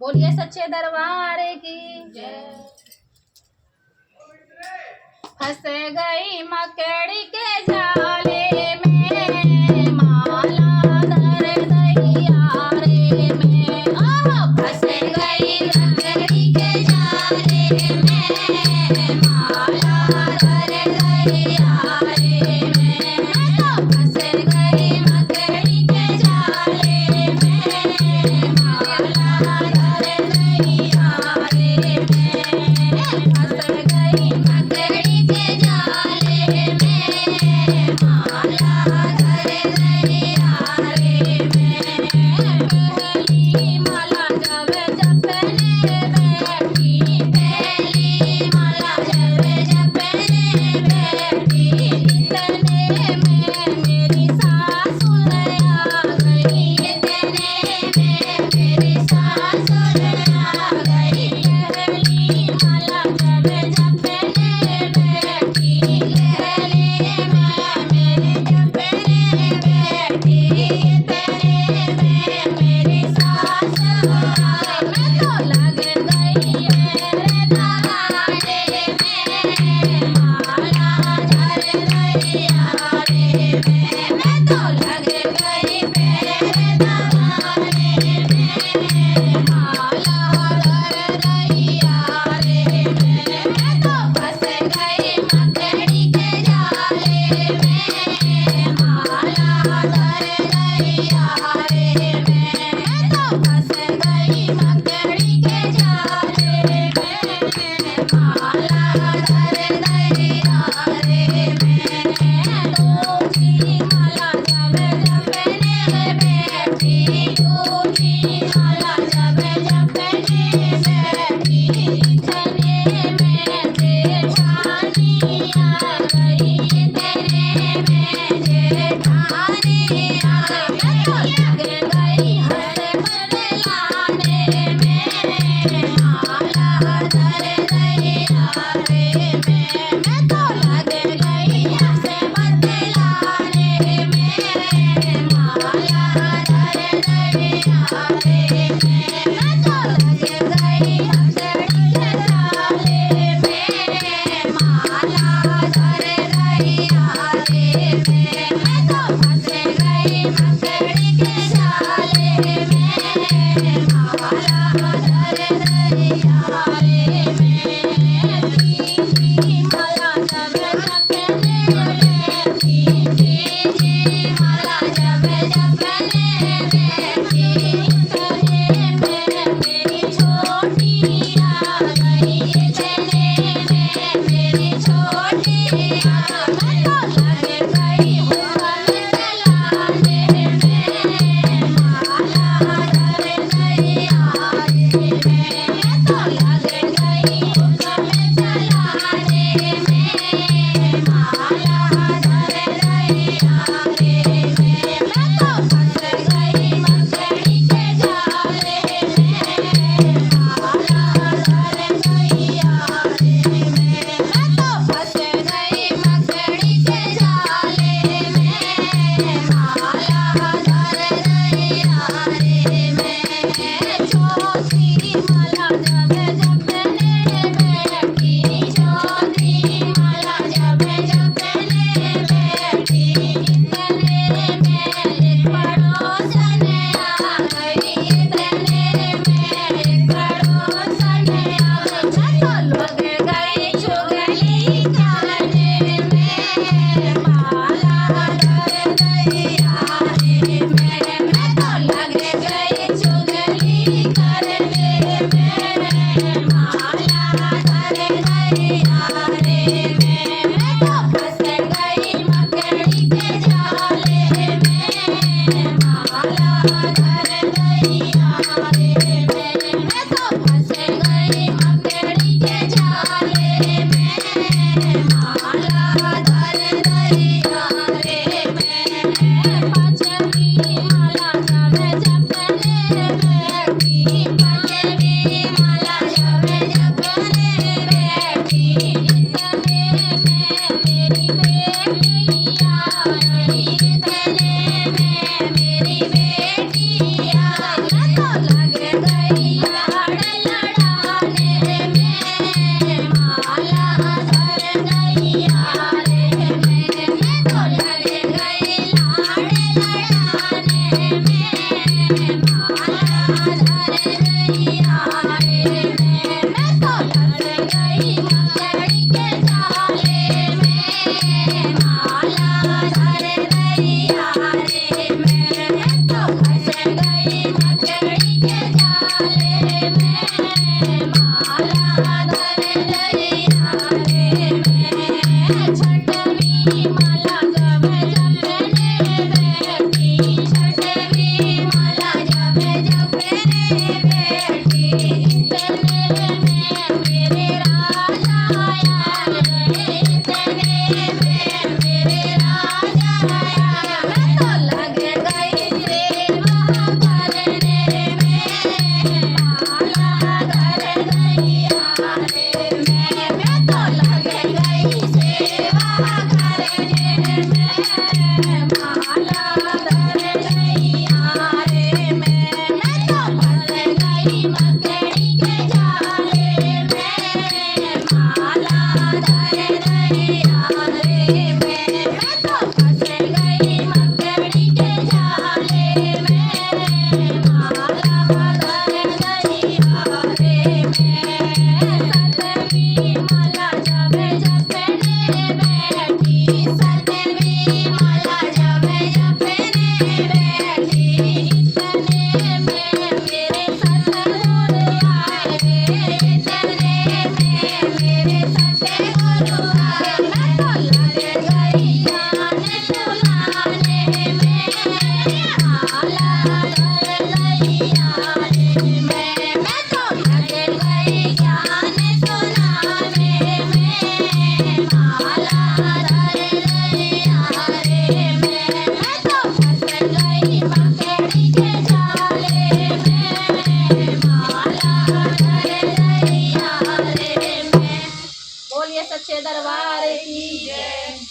बोलिए सच्चे दरबार की जय। फंस गई मकड़ी के जाले में, माला धर दैया रे में। फंस गई मकड़ी के जाले में, माला धर दैया रे में। फंस गई मकड़ी के जाले में, माला धर दैया रे में। फंस गई मकड़ी के जाले में, माला धर दैया रे में। पहली माला जब जपने बैठी, पहली माला जब जपने बैठी, इतने में मेरी सासुर आ गई, इतने में मेरी सासुर आ गई। पहली माला जब जपने बैठी, पहले में मेरे जपने बैठी, इतने में मेरी सासुर आ गई। मैं तो लग गई रे दहाड़े में, माला धर दैया रे में। मैं तो लग गई रे दहाड़े में, माला धर दैया रे में। मैं तो फंस गई मकड़ी के जाले में, माला धर दैया रे में। मैं तो फंस गई मकड़ी के जाले में, माला धर दैया रे में। दूसरी माला जब जपने बैठी, दूसरी माला जब जपने बैठी, इतने में जेठानी आ गई, इतने में जेठानी आ गई। मैं तो लग गई हर बरलाने में, माला धर दैया रे में। मैं तो लग गई हंस बतलाने में, माला धर दैया रे में। मैं तो लग गई हंसड़ी के जाले में, माला धर दैया रे में। मैं तो फंस गई मकड़ी के जाले में, माला धर दैया रे में। तीसरी माला जब जपने बैठी, तीसरी माला जब जपने बैठी, इतने में मेरी छोटी आ गई, इतने में मेरी छोटी आ गई। मैं तो लग गई हुक्म चलाने में, माला धर दैया रे में। मैं तो लग गई हुक्म चलाने में, माला धर दैया रे में। मैं तो फंस गई मकड़ी के जाले में, माला धर दैया रे में। मैं तो फंस गई मकड़ी के जाले में, माला धर दैया रे में। चौथी माला जब जपने बैठी, चौथी माला जब जपने बैठी, इतने में एक पड़ोसन आ गई, इतने में एक पड़ोसन आ गई। मैं तो लग गई चुगली करने में, माला धर दैया रे में। मैं तो लग गई चुगली करने में, माला धर दैया रे में। मैं तो फंस गई मकड़ी के जाले में, माला धर दैया रे में। मैं तो फंस गई मकड़ी के जाले में, माला धर दैया रे में। पांचवी माला जब जपने बैठी, पांचवी माला जब जपने बैठी, इतने में मेरी बेटी आ गई, इतने में मेरी बेटी बोलिए सच्चे दरबार की जय।